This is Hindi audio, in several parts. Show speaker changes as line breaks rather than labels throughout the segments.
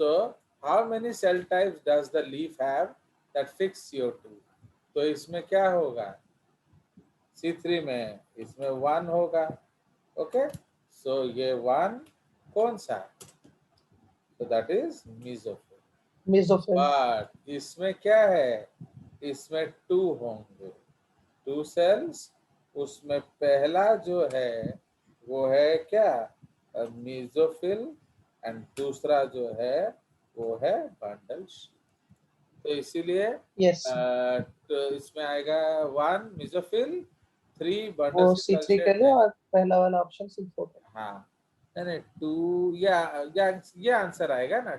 So how many cell types does the leaf have that fix CO2? तो इसमें क्या होगा, C3 में इसमें 1 होगा. ओके, सो ये 1 कौन सा, so that is mesophyll.
Mesophyll.
But इसमें क्या है, इसमें 2 होंगे, 2 सेल्स. उसमें पहला जो है वो है क्या, मेसोफिल, एंड दूसरा जो है वो है बंडल शीट. तो इसीलिए
यस,
तो इसमें आएगा 1 मेसोफिल, 3 बंडल
वो
शीट
C3
सब्सट्रेट
कर
में.
और पहला वाला ऑप्शन C4 है.
हाँ, नहीं 2, या ये आंसर आएगा ना.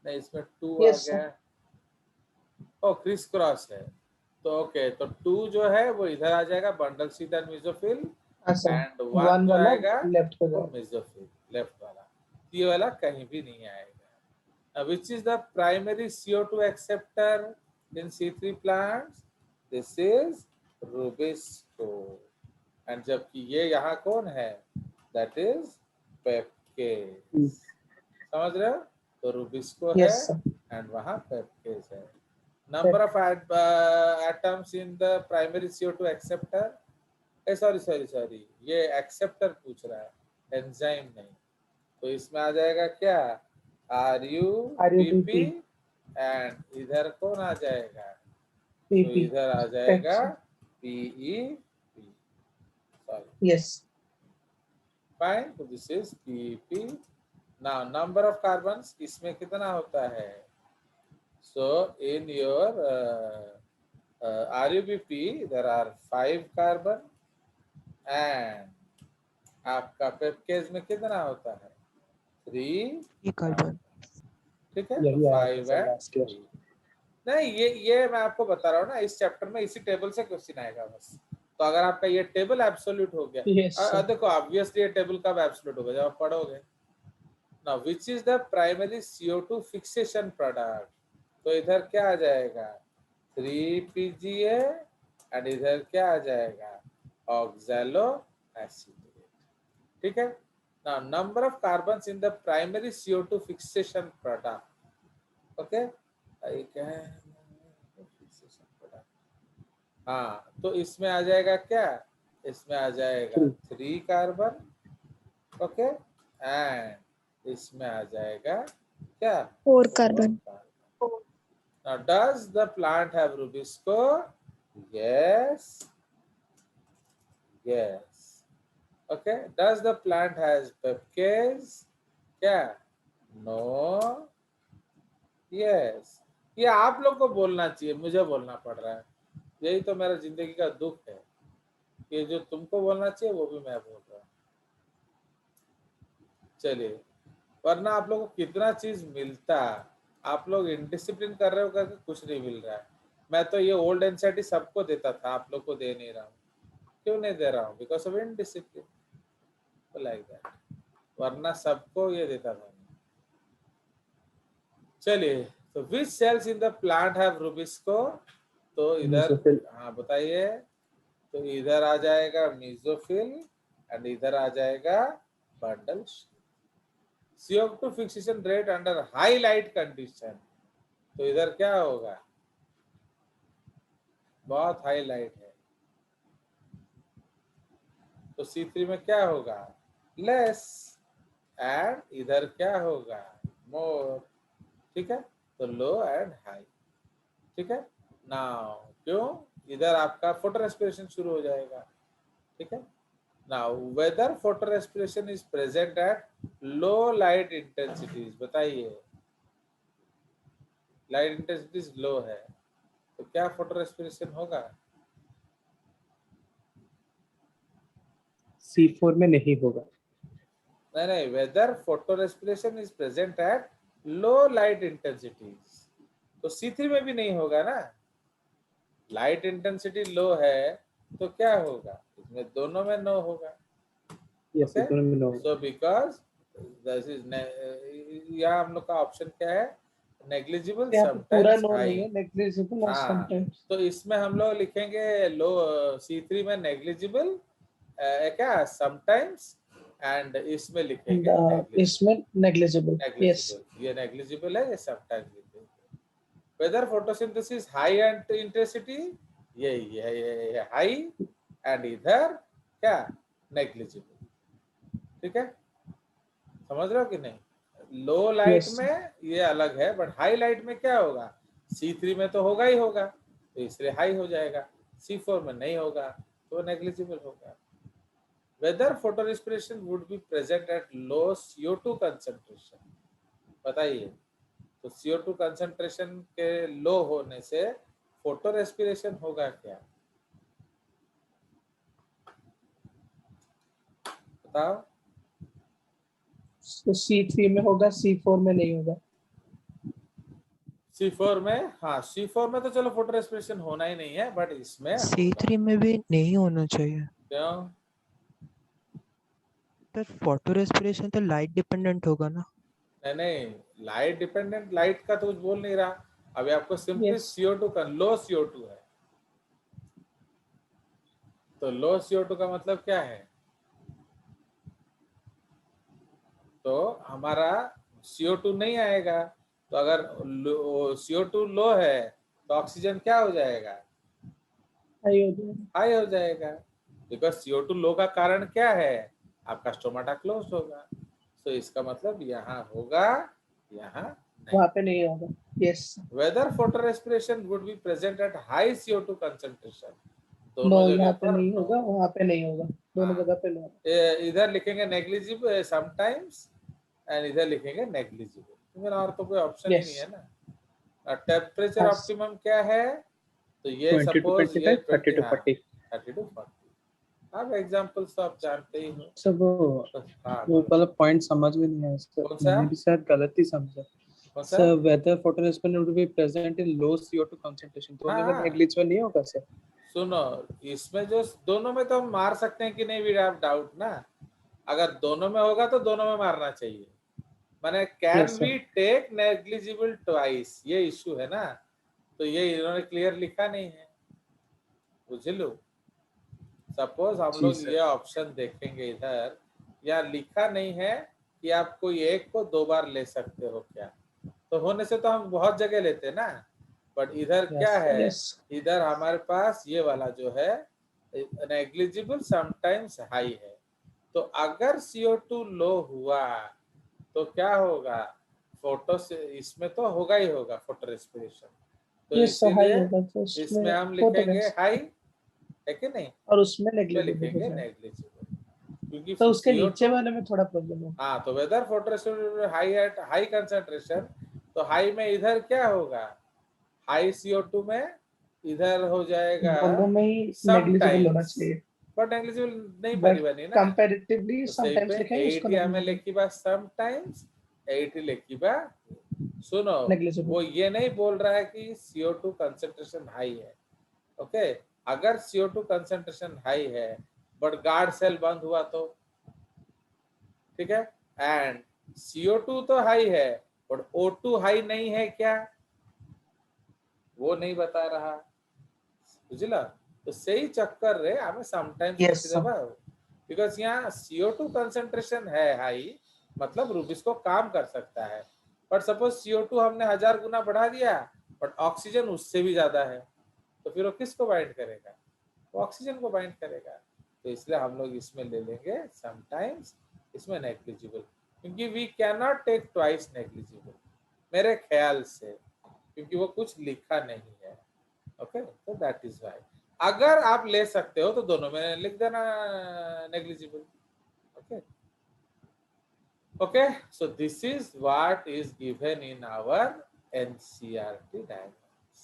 नहीं, इसमें 2 आ
यस
गया. ओ, क्रिस क्रॉस है. तो ओके, तो 2 जो है वो इधर आ जाएगा, bundle sheath and mesophyll,
sir.
And 1
1
जो
वाला
आएगा
लेफ्ट पे
वो
जाएगा.
मेसोफिल, लेफ्ट वाला. ये वाला कहीं भी नहीं आएगा. Which is the primary CO2 acceptor in C3 plants? This is rubisco. And जबकि ये यहाँ कौन है, दैट इज पेप्केज. समझ रहे हो? तो रूबिस्को है
यस सर.
एंड वहाँ पेप्केज है. Number of atoms in the primary CO2 acceptor. Sorry, ये एक्सेप्टर पूछ रहा है, एंजाइम नहीं. तो इसमें आ जाएगा क्या, RUBP, एंड इधर कौन आ जाएगा, तो
PP.
इधर आ जाएगा PEP. Sorry,
yes.
फाइन. तो this is PEP. Now number of carbons इसमें कितना होता है. So in your RUBP there are 5 carbon, and आपका पेप्केज में कितना होता है, 3 कार्बन. ठीक है, तो 5 एंड 3. नहीं, ये मैं आपको बता रहा हूँ ना, इस चैप्टर में इसी टेबल से क्वेश्चन आएगा बस. तो अगर आपका ये टेबल एब्सोल्यूट हो गया,
यस सर.
देखो ऑब्वियसली ये टेबल कब एब्सोल्यूट होगा, जब आप पढ़ोगे. Now which is the primary CO2 fixation product. तो इधर क्या आ जाएगा, 3PGA, एंड इधर क्या आ जाएगा, ऑक्सैलो एसिटेट. ठीक है. Now number of carbons in the primary CO2 fixation product. Okay, हाँ, तो इसमें आ जाएगा क्या, इसमें आ जाएगा 3 कार्बन. ओके, एंड इसमें आ जाएगा क्या,
4 carbon.
Now does the plant have rubisco? Yes. Okay, does the plant has pepcase? क्या, no. Yes. ये आप लोग को बोलना चाहिए, मुझे बोलना पड़ रहा है. यही तो मेरा जिंदगी का दुख है, कि जो तुमको बोलना चाहिए वो भी मैं बोल रहा हूँ. चलिए, वरना आप लोगों को कितना चीज मिलता, आप लोग इनडिसिप्लिन कर रहे हो करके कुछ नहीं मिल रहा है. मैं तो ये ओल्ड एनसीईआरटी सबको देता था, आप लोग को दे नहीं रहा हूँ. क्यों नहीं दे रहा हूँ, because of indiscipline. Like that, वरना सबको ये देता था. चलिए, तो which cells in the plant have rubisco. तो इधर, हाँ बताइए. तो इधर आ जाएगा मेसोफिल, एंड इधर आ जाएगा bundle. CO2 fixation rate under high light condition. तो इधर क्या होगा, बहुत हाई लाइट है. तो C3 में क्या होगा, लेस, एंड इधर क्या होगा, मोर. ठीक है, तो लो एंड हाई. ठीक है. नाउ क्यों, इधर आपका फोटो रेस्पिरेशन शुरू हो जाएगा. ठीक है. Now whether photorespiration is present at low light intensities. बताइए, लाइट इंटेंसिटीज लो है तो क्या फोटो रेस्पिरेशन होगा,
C4 में नहीं होगा.
नहीं, whether photorespiration is present at low light intensities. तो C3 में भी नहीं होगा ना. लाइट इंटेंसिटी लो है तो क्या होगा, इसमें दोनों में नो होगा.
यस, दोनों में no.
So because this is, यहाँ हम लोग का ऑप्शन क्या है, नेग्लिजिबल,
पूरा
समटाइम्स
नो
हाई.
नहीं है, नेग्लिजिबल और
हाँ,
समटाइम्स.
तो इसमें हम लोग लिखेंगे लो, C3 में नेग्लिजिबल, क्या समटाइम्स, एंड इसमें लिखेंगे
इसमें नेग्लिजिबल. यस.
ये नेग्लिजिबल है, ये समटाइम्स लिख देंगे। Whether photosynthesis high and intensity, ये हाई, एंड इधर क्या नेग्लिजिबल। ठीक है, समझ रहे हो कि नहीं? लो लाइट
Yes.
में ये अलग है, बट हाई लाइट में क्या होगा, C3 में तो होगा ही होगा, तो इसलिए हाई हो जाएगा, C4 में नहीं होगा तो नेग्लिजिबल होगा। Whether photorespiration would be present at low CO2 concentration, बताइए। तो CO2 कंसंट्रेशन के लो होने से फोटो रेस्पिरेशन होगा क्या, बताओ।
So C3 में होगा, C4 में नहीं होगा।
C4 में, हाँ C4 में तो चलो फोटो रेस्पिरेशन होना ही नहीं है, बट इसमें होगा।
C3 में भी नहीं होना चाहिए।
क्यों?
तो फोटो रेस्पिरेशन तो लाइट डिपेंडेंट होगा ना।
नहीं, लाइट डिपेंडेंट, लाइट का तो कुछ बोल नहीं रहा। अभी आपको सिंपली
Yes.
CO2 का लो CO2 है, तो लो CO2 का मतलब क्या है, तो हमारा CO2 नहीं आएगा। तो अगर CO2 लो है तो ऑक्सीजन क्या हो जाएगा,
हाई हो जाएगा।
हाई हो जाएगा। बिकॉज CO2 लो का कारण क्या है, आपका स्टोमाटा क्लोज होगा। तो इसका मतलब यहाँ होगा, यहाँ नहीं।
वहाँ पे नहीं होगा। Yes.
Whether photorespiration would be present at high CO2 concentration,
No,
दोनों जगह
यहाँ पे
पर
नहीं
नो।
होगा, वहाँ पे नहीं होगा, दोनों
हाँ,
जगह पे नो।
इधर लिखेंगे नेग्लिजिबल समटाइम्स, एंड इधर लिखेंगे नेग्लिजिबल, तो मेरा और तो कोई ऑप्शन ही नहीं
Yes.
है ना। टेम्परेचर
हाँ,
ऑप्टिमम क्या है, तो ये
20 to
सपोज ये
25, 30 to
हाँ
40.
30 to 40। अब एग्जांपल्स तो आप जानते ही हो।
सब
तो हाँ
वो
बोलो,
वाला पॉइंट समझ में नहीं आया सर,
कौन सा,
मैंने भी शायद गलत ही समझा।
कौन सा?
Sir whether photorespiration would be present in low CO2 concentration, दोनों में
हाँ
नेग्लिजिबल नहीं होगा सर।
सुनो, इसमें जो दोनों में तो हम मार सकते हैं कि नहीं, वी हैव डाउट ना। अगर दोनों में होगा तो दोनों में मारना चाहिए, माने can
Yes
we
sir.
Take negligible twice, ये इशू है ना। तो ये इन्होंने क्लियर लिखा नहीं है, बुझ लो। सपोज हम
जी
लोग
सर।
ये ऑप्शन देखेंगे इधर, या लिखा नहीं है कि आप कोई एक को 2 बार ले सकते हो क्या, तो होने से तो हम बहुत जगह लेते हैं ना। बट इधर क्या
Yes.
है,
Yes.
इधर हमारे पास ये वाला जो है नेग्लिजिबल समटाइम्स हाई है। तो अगर CO2 लो हुआ तो क्या होगा, फोटो से इसमें तो होगा ही होगा फोटो रेस्पिरेशन, तो
Yes sir, हाई
इसीलिए
होगा तो
इसमें
उसमें
हम
फोटो
लिखेंगे हाई, है कि नहीं,
और उसमें
इसमें
नेग्लिजिबल हो
लिखेंगे
जाएगा,
नेग्लिजिबल, क्योंकि
तो उसके नीचे
CO2,
वाले में थोड़ा प्रॉब्लम होगा।
हाँ तो whether photorespiration high at high concentration, तो हाई में इधर क्या होगा, हाई CO2 में इधर हो जाएगा
दोनों में ही नेग्लिजिबल होना
समटाइम्स,
चाहिए,
बट नेग्लिजिबल नहीं
बट
बनी ना।
कंपैरेटिवली
तो सही पे
समटाइम्स लिखेंगे, उसको
80 हमें
नेग्लिजिबल।
लिखी बा समटाइम्स, 80 लिखी बा। सुनो,
नेग्लिजिबल।
वो ये नहीं बोल रहा है कि CO2 कंसंट्रेशन हाई है, ओके। अगर CO2 कंसंट्रेशन हाई है बट गार्ड सेल बंद हुआ तो, ठीक है, एंड CO2 तो हाई है बट O2 हाई नहीं है क्या, वो नहीं बता रहा, बुझला। तो सही चक्कर रे हमें समटाइम्स
यस
लिखी
सर।
देबा, बिकॉज यहाँ CO2 कंसंट्रेशन है हाई, मतलब रूबिस को काम कर सकता है। बट सपोज CO2 हमने 1000 गुना बढ़ा दिया बट ऑक्सीजन उससे भी ज्यादा है, तो फिर वो किसको बाइंड करेगा, वो ऑक्सीजन को बाइंड करेगा। तो इसलिए हम लोग इसमें ले लेंगे समटाइम्स, इसमें नेग्लिजिबल, क्योंकि we can not take twice negligible मेरे ख्याल से, क्योंकि वो कुछ लिखा नहीं है, ओके। तो दैट इज वाई, अगर आप ले सकते हो तो दोनों में लिख देना negligible, okay. Okay, so this is what is given in our NCERT diagrams.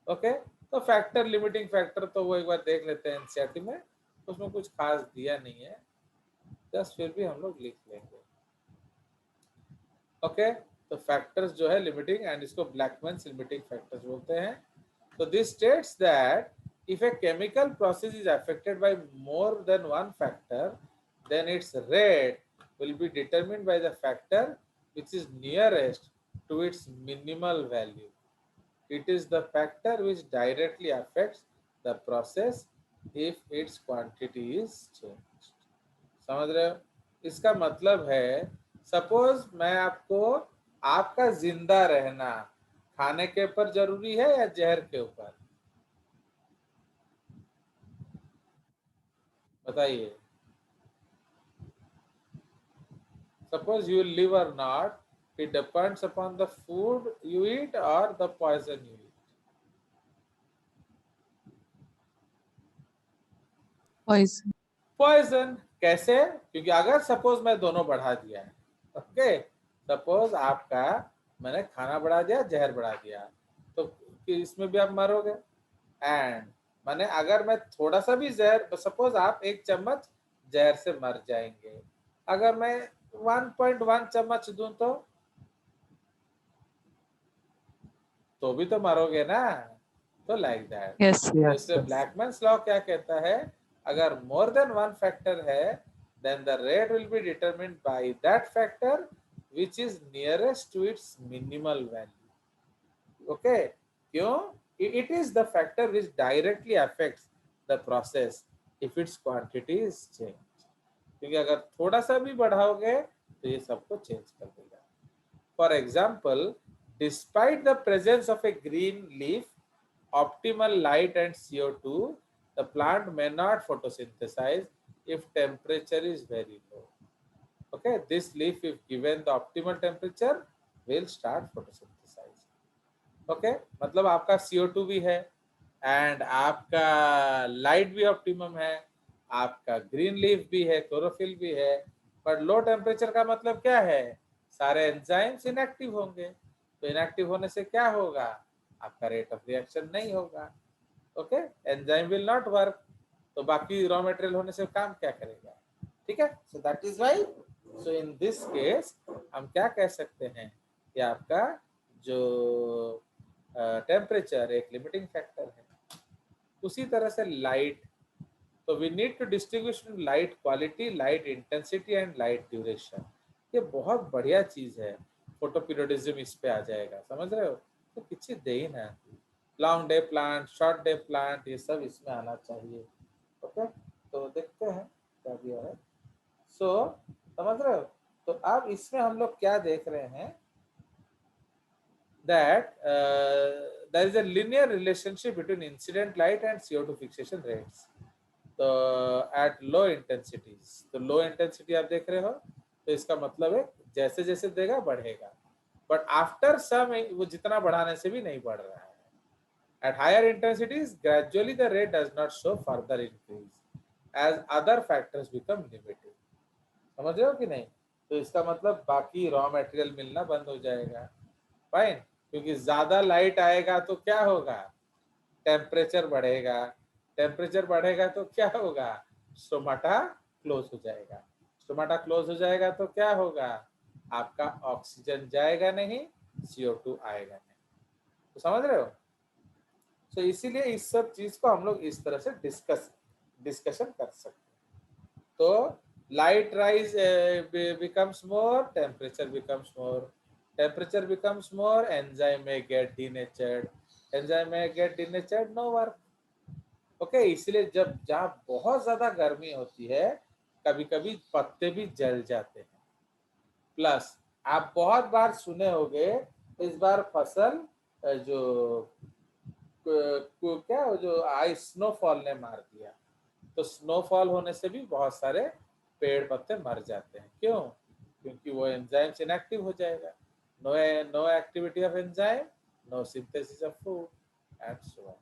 Okay, तो फैक्टर, लिमिटिंग फैक्टर तो वो एक बार देख लेते हैं NCERT में, उसमें कुछ खास दिया नहीं है, जस्ट फिर भी हम लोग लिख लेंगे। ओके, तो फैक्टर्स जो है लिमिटिंग, एंड इसको ब्लैकमैन्स लिमिटिंग फैक्टर्स बोलते हैं। तो this states that if a chemical process is affected by more than one factor, then its rate will be determined by the factor which is nearest to its minimal value. It is the factor which directly affects the process if its quantity is changed. समझ रहे हो? इसका मतलब है, सपोज मैं आपको आपका जिंदा रहना खाने के ऊपर जरूरी है या जहर के ऊपर? बताइए। Suppose you live or not, it depends upon the food you eat or the poison you eat.
Poison.
Poison कैसे? क्योंकि अगर सपोज मैं दोनों बढ़ा दिया है, ओके, सपोज आपका मैंने खाना बढ़ा दिया, जहर बढ़ा दिया, तो इसमें भी आप मरोगे। एंड मैंने अगर मैं थोड़ा सा भी जहर, सपोज आप 1 चम्मच जहर से मर जाएंगे, अगर मैं 1.1 चम्मच दूं तो भी तो मरोगे ना। तो लाइक दैट।
Yes.
इसलिए ब्लैकमैन्स लॉ क्या कहता है, अगर मोर देन 1 फैक्टर है then the rate will be determined by that factor which is nearest to its minimal value. Okay, क्यों? It is the factor which directly affects the process if its quantity is changed. क्योंकि अगर थोड़ा सा भी बढ़ाओगे तो ये सबको चेंज कर देगा। For example, despite the presence of a green leaf, optimal light and CO2, the plant may not photosynthesize if temperature is very low. Okay, this leaf, if given the optimal temperature, will start photosynthesize. Okay, मतलब आपका CO2 भी है एंड आपका लाइट भी ऑप्टिमम है, आपका ग्रीन लीफ भी है, क्लोरोफिल भी है, पर लो टेम्परेचर का मतलब क्या है? सारे एंजाइम्स इनएक्टिव होंगे। तो इनएक्टिव होने से क्या होगा? आपका रेट ऑफ रिएक्शन नहीं होगा। Okay, enzyme will not work, तो बाकी रॉ मटेरियल होने से काम क्या करेगा? ठीक है, so that is why, so in this case हम क्या कह सकते हैं कि आपका जो टेम्परेचर एक लिमिटिंग फैक्टर है। उसी तरह से लाइट, तो we need to distinguish light quality, light intensity and light duration. ये बहुत बढ़िया चीज है, फोटो पीरियोडिज्म इस पे आ जाएगा, समझ रहे हो? तो किसी देन है, long day plant, short day plant, ये सब इसमें आना चाहिए। ओके, तो देखते हैं क्या दिया है। सो समझ रहे हो? तो अब इसमें हम लोग क्या देख रहे हैं, that there is a linear relationship between incident light and CO2 fixation rates. तो at low intensities, तो low intensity आप देख रहे हो, तो इसका मतलब है जैसे जैसे देगा बढ़ेगा, बट आफ्टर सम वो जितना बढ़ाने से भी नहीं बढ़ रहा है। At higher intensities, gradually the rate does not show further increase as other factors become limited. समझ रहे हो कि नहीं? तो इसका मतलब बाकी रॉ मटेरियल मिलना बंद हो जाएगा। फाइन, क्योंकि ज्यादा लाइट आएगा तो क्या होगा? टेम्परेचर बढ़ेगा, टेम्परेचर बढ़ेगा तो क्या होगा? स्टोमाटा क्लोज हो जाएगा, स्टोमाटा क्लोज हो जाएगा तो क्या होगा? आपका ऑक्सीजन जाएगा नहीं, CO2 आएगा नहीं। तो समझ रहे हो? तो इसीलिए इस सब चीज को हम लोग इस तरह से डिस्कशन कर सकते हैं। तो light rise becomes more, temperature becomes more, temperature becomes more, enzyme may get denatured, enzyme may get denatured, no work. Okay, इसलिए जब जहाँ बहुत ज्यादा गर्मी होती है, कभी कभी पत्ते भी जल जाते हैं। प्लस आप बहुत बार सुने होंगे, इस बार फसल जो क्या जो आइस स्नोफॉल ने मार दिया, तो स्नोफॉल होने से भी बहुत सारे पेड़ पत्ते मर जाते हैं। क्यों? क्योंकि वो एंजाइम्स इनएक्टिव हो जाएगा। No activity of enzyme, no synthesis of food and so on.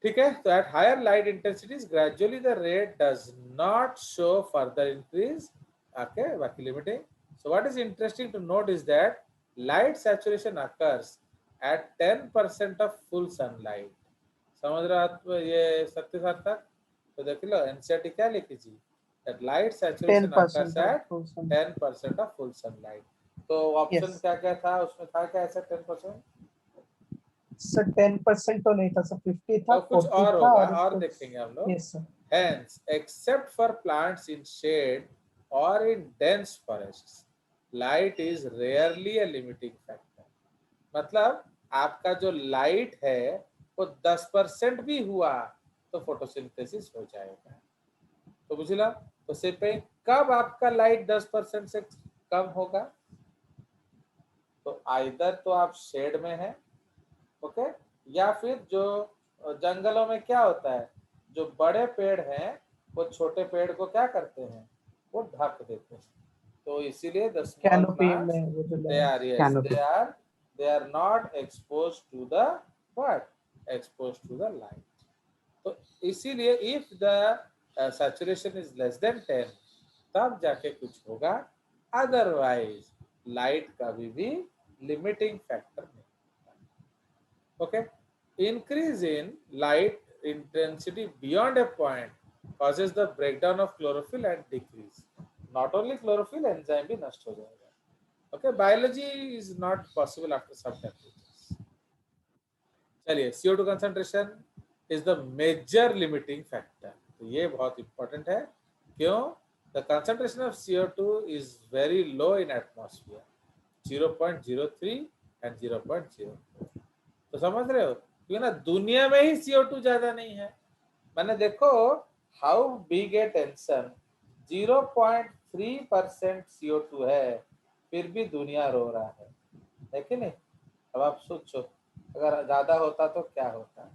ठीक है, तो at higher light intensities gradually the rate does not show further increase. Okay, बाकी limiting. So what is interesting to note is that light saturation occurs at 10% of full sunlight. समझ रहे आप ये सत्य सार्थक? तो देख लो एनसीईआरटी क्या लिखी थी, that light saturation occurs at 10% of full sunlight. तो ऑप्शन क्या क्या था उसमें? था क्या ऐसा 10%?
सर 10% तो नहीं था सर, 50 था,
कुछ
40
और
था,
होगा, और देखेंगे हम लोग।
Yes sir.
Hence, except for plants in shade or in dense forests, light is rarely a limiting factor. मतलब आपका जो लाइट है वो 10% भी हुआ तो फोटोसिंथेसिस हो जाएगा। तो बुझला? तो सिर्फ कब आपका लाइट 10% से कम होगा? आइदर तो आप शेड में हैं, ओके, या फिर जो जंगलों में क्या होता है, जो बड़े पेड़ हैं वो छोटे पेड़ को क्या करते हैं, वो ढक देते हैं। तो इसीलिए द स्मॉल
कैनोपी
प्लांट्स
में वो जो
they are, yes,
canopy.
they are not exposed to the what, exposed to the light. तो इसीलिए if the saturation is less than 10 तब जाके कुछ होगा, अदरवाइज लाइट कभी भी लिमिटिंग फैक्टर नहीं। Okay, increase in light intensity beyond a point causes the breakdown of chlorophyll and decrease, not only chlorophyll, enzyme भी नष्ट हो जाएगा। Okay, biology is not possible after some temperatures. चलिए, CO2 concentration is the major limiting factor. तो ये बहुत important है, क्यों? The concentration of CO2 is very low in atmosphere, 0.03 and 0.04. तो समझ रहे हो, क्योंकि ना दुनिया में ही CO2 ज्यादा नहीं है। मैंने देखो how big A tension, 0.3% CO2 है, फिर भी दुनिया रो रहा है कि नहीं? अब आप सोचो अगर ज्यादा होता तो क्या होता।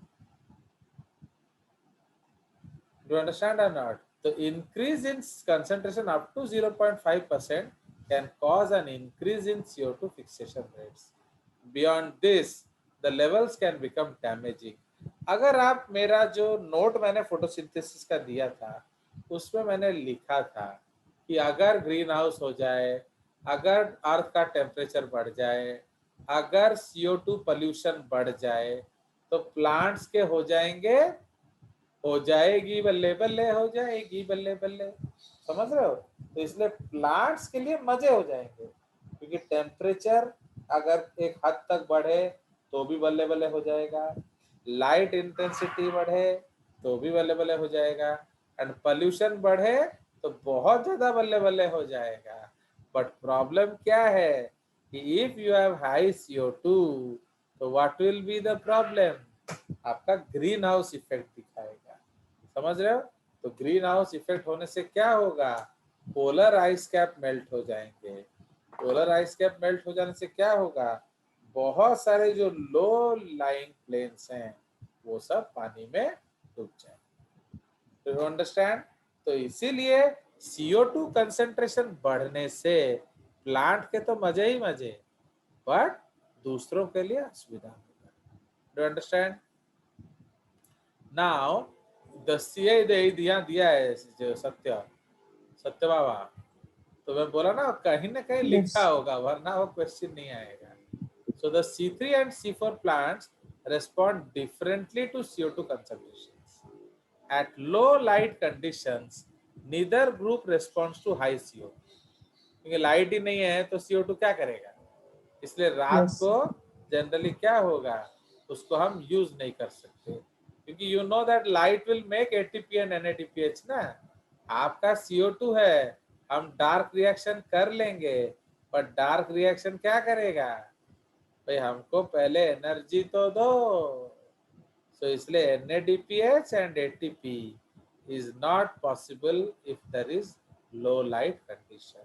Do you understand or not? The increase in concentration up to 0.5% can cause an increase in CO2 fixation rates. Beyond this, the levels can become damaging. अगर आप मेरा जो नोट मैंने फोटोसिंथेसिस का दिया था उसमें मैंने लिखा था कि अगर ग्रीन हाउस हो जाए, अगर अर्थ का टेम्परेचर बढ़ जाए, अगर CO2 पोल्यूशन बढ़ जाए तो प्लांट्स के हो जाएंगे, हो जाएगी बल्ले बल्ले, हो जाएगी बल्ले बल्ले। समझ रहे हो? तो इसलिए प्लांट्स के लिए मजे हो जाएंगे, क्योंकि टेम्परेचर अगर एक हद तक बढ़े तो भी बल्ले बल्ले हो जाएगा, लाइट इंटेंसिटी बढ़े तो भी बल्ले बल्ले हो जाएगा, एंड पोल्यूशन बढ़े तो बहुत ज्यादा बल्ले बल्ले हो जाएगा। बट प्रॉब्लम क्या है कि if you have high CO2 तो what will be the problem? आपका ग्रीन हाउस इफेक्ट दिखाएगा। समझ रहे हो? तो ग्रीन हाउस इफेक्ट होने से क्या होगा? पोलर आइस कैप मेल्ट हो जाएंगे। पोलर आइस कैप मेल्ट हो जाने से क्या होगा? बहुत सारे जो लो लाइंग प्लेन्स हैं वो सब पानी में डूब जाएंगे। तो अंडरस्टैंड? तो इसीलिए CO2 कंसंट्रेशन बढ़ने से प्लांट के तो मजे ही मजे, बट दूसरों के लिए असुविधा होगा। Do understand? नाउ दिया है जो सत्य बाबा, तो मैं बोला ना कहीं ना कहीं लिखा होगा, वरना वो क्वेश्चन नहीं आएगा। So the C3 and C4 plants respond differently to CO2 concentrations. At low light conditions, neither group responds to high CO2. क्योंकि लाइट ही नहीं है तो CO2 क्या करेगा? इसलिए रात को जनरली क्या होगा, उसको हम यूज नहीं कर सकते, क्योंकि you know that light will make ATP and NADPH ना। आपका CO2 है, हम डार्क रिएक्शन कर लेंगे, पर डार्क रिएक्शन क्या करेगा भाई? हमको पहले एनर्जी तो दो। सो इसलिए NADPH and ATP is not possible if there is low light condition.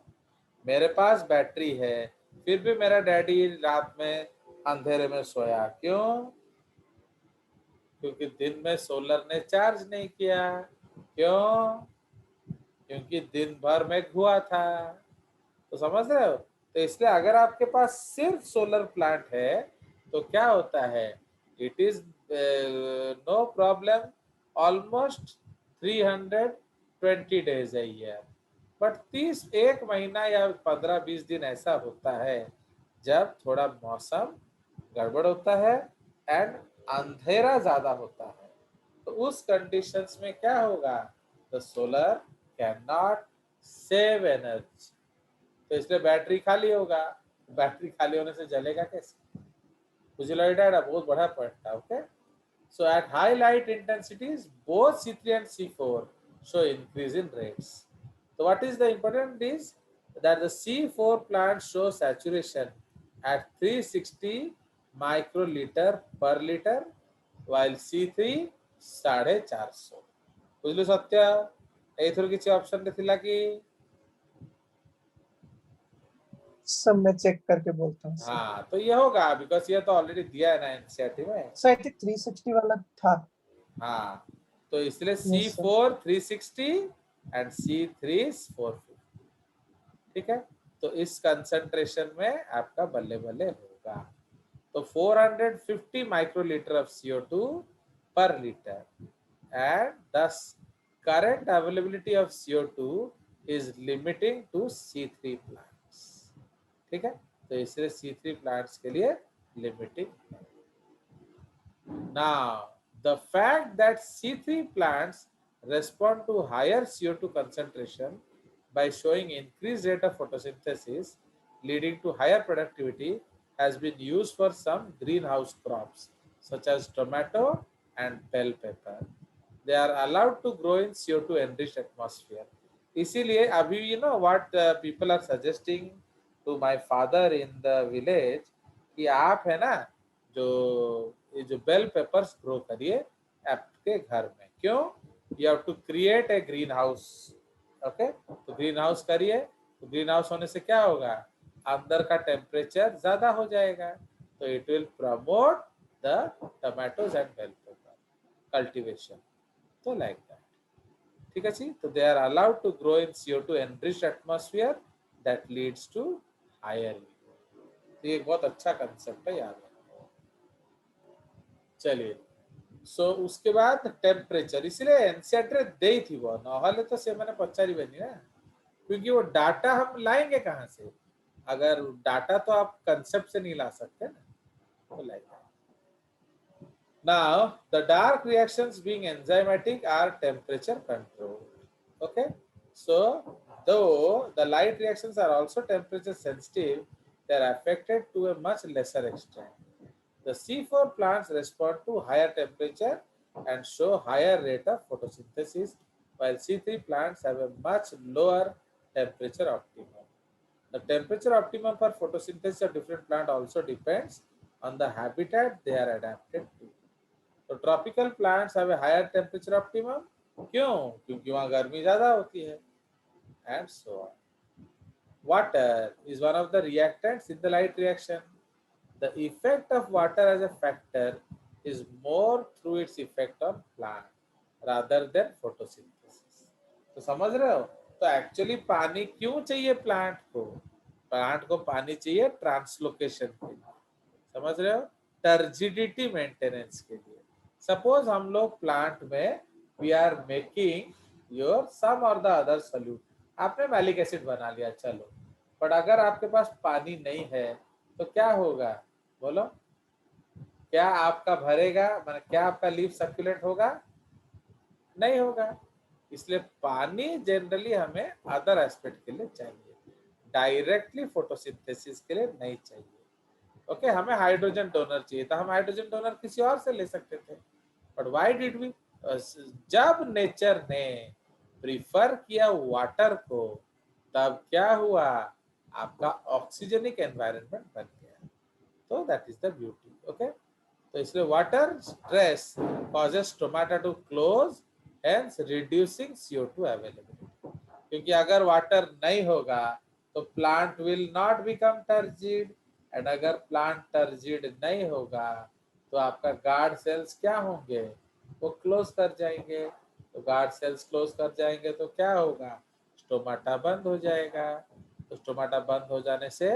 मेरे पास बैटरी है, फिर भी मेरा डैडी रात में अंधेरे में सोया, क्यों? क्योंकि दिन में सोलर ने चार्ज नहीं किया। क्यों? क्योंकि दिन भर में घुआ था। तो समझ रहे हो? तो इसलिए अगर आपके पास सिर्फ सोलर प्लांट है तो क्या होता है, it is no problem almost 320 days a year, but 31 महीना या 15-20 दिन ऐसा होता है जब थोड़ा मौसम गड़बड़ होता है एंड अंधेरा ज्यादा होता है। तो उस कंडीशंस में क्या होगा? The solar can not save energy, तो इसलिए बैटरी खाली होगा। बैटरी खाली होने से जलेगा कैसे? मुझे लगा बहुत बड़ा पॉइंट था। Okay, so at high light intensities both C3 and C4 show increase in rates. So what is the important is that the C4 plant shows saturation at 360 microliter per liter while C3 450। बुझलु सत्य? एथर किसी ऑप्शन रे थिला कि
सब मैं चेक करके बोलता हूँ सर।
हाँ तो ये होगा बिकॉज ये तो ऑलरेडी दिया है ना एनसीईआरटी में।
सर आई थिंक 360 वाला था।
हाँ तो इसलिए
Yes, sir.
C4 360 and C3 450। ठीक है, तो इस कंसंट्रेशन में आपका बल्ले बल्ले होगा। तो 450 माइक्रोलीटर ऑफ CO2 पर litre and thus current availability of CO2 is limiting to C3 plants। ठीक है, तो इसलिए C3 प्लांट्स के लिए लिमिटिंग है। Now, the fact that C3 plants respond to higher CO2 concentration by showing increased rate of photosynthesis, leading to higher productivity, has been used for some greenhouse crops such as tomato and bell pepper. They are allowed to grow in CO2 enriched atmosphere. इसीलिए अभी you know what people are suggesting to my father in the village कि आप है ना जो ये जो बेल पेपर्स ग्रो करिए आपके घर में। क्यों? You have to create a greenhouse. Okay, तो ग्रीन हाउस करिए, तो ग्रीन हाउस होने से क्या होगा, अंदर का टेम्परेचर ज्यादा हो जाएगा, तो it will promote the tomatoes and bell pepper cultivation. तो लाइक दैट। ठीक है जी, तो they are allowed to grow in CO2 enriched atmosphere that leads to higher yield. ये बहुत अच्छा कंसेप्ट है, याद रखो। चलिए, सो उसके बाद टेम्परेचर, इसलिए एनसीईआरटी दे ही थी वो, नहले तो से मैंने पचारी बनी ना, क्योंकि वो डाटा हम लाएंगे कहाँ से, अगर डाटा तो आप कंसेप्ट से नहीं ला सकते ना, तो लाएंगे। Now, the dark reactions being enzymatic are temperature controlled. Okay, so though the light reactions are also temperature sensitive, they are affected to a much lesser extent. The C4 plants respond to higher temperature and show higher rate of photosynthesis, while C3 plants have a much lower temperature optimum. The temperature optimum for photosynthesis of different plants also depends on the habitat they are adapted to. तो tropical plants have a higher temperature optimum, क्यों? क्योंकि वहां गर्मी ज्यादा होती है, and so on. Water is one of the reactants in the light reaction. The effect of water as a factor is more through its effect on plant rather than photosynthesis. तो समझ रहे हो, तो एक्चुअली पानी क्यों चाहिए प्लांट को? प्लांट को पानी चाहिए ट्रांसलोकेशन के लिए, समझ रहे हो, टर्जिडिटी मेंटेनेंस के लिए। सपोज हम लोग प्लांट में वी आर मेकिंग योर सम और द अदर सोल्यूट, आपने मैलिक एसिड बना लिया, चलो, बट अगर आपके पास पानी नहीं है तो क्या होगा, बोलो? क्या आपका भरेगा, मतलब क्या आपका लीफ सर्कुलेट होगा? नहीं होगा। इसलिए पानी जनरली हमें अदर एस्पेक्ट के लिए चाहिए, डायरेक्टली फोटोसिंथेसिस के लिए नहीं चाहिए। ओके, हमें हाइड्रोजन डोनर चाहिए था, हम हाइड्रोजन डोनर किसी और से ले सकते थे, बट व्हाई डिड वी? जब नेचर ने प्रीफर किया वाटर को, तब क्या हुआ, आपका ऑक्सीजनिक एनवायरनमेंट बन गया। तो that is the beauty. Okay, तो इसलिए water stress causes tomato to close, hence reducing CO2 availability. क्योंकि अगर वाटर नहीं होगा तो plant will not become turgid, and अगर प्लांट टर्जिड नहीं होगा तो आपका गार्ड सेल्स क्या होंगे, वो क्लोज कर जाएंगे। तो गार्ड सेल्स क्लोज कर जाएंगे तो क्या होगा, स्टोमाटा बंद हो जाएगा। तो स्टोमाटा बंद हो जाने से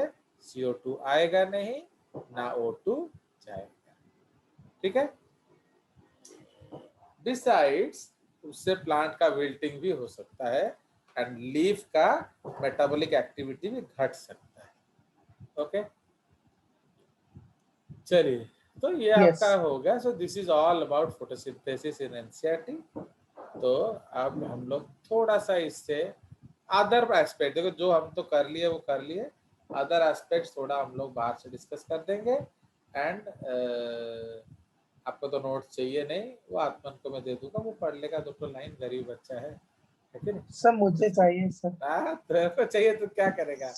CO2 आएगा नहीं, ना O2 जाएगा। ठीक है, बिसाइड्स उससे प्लांट का विल्टिंग भी हो सकता है एंड लीफ का मेटाबॉलिक एक्टिविटी भी घट सकता है। ओके, चलिए, तो ये
Yes.
आपका हो गया। So this is all about photosynthesis in NCERT. तो अब हम लोग थोड़ा सा इससे अदर एस्पेक्ट, देखो जो हम तो कर लिए वो कर लिए, अदर एस्पेक्ट थोड़ा हम लोग बाहर से डिस्कस कर देंगे। एंड आपको तो नोट्स चाहिए नहीं, वो आत्मन को मैं दे दूंगा, वो पढ़ लेगा, 2 लाइन, गरीब बच्चा है कि नहीं?
सर मुझे चाहिए सर।
तेरे को चाहिए तो क्या करेगा?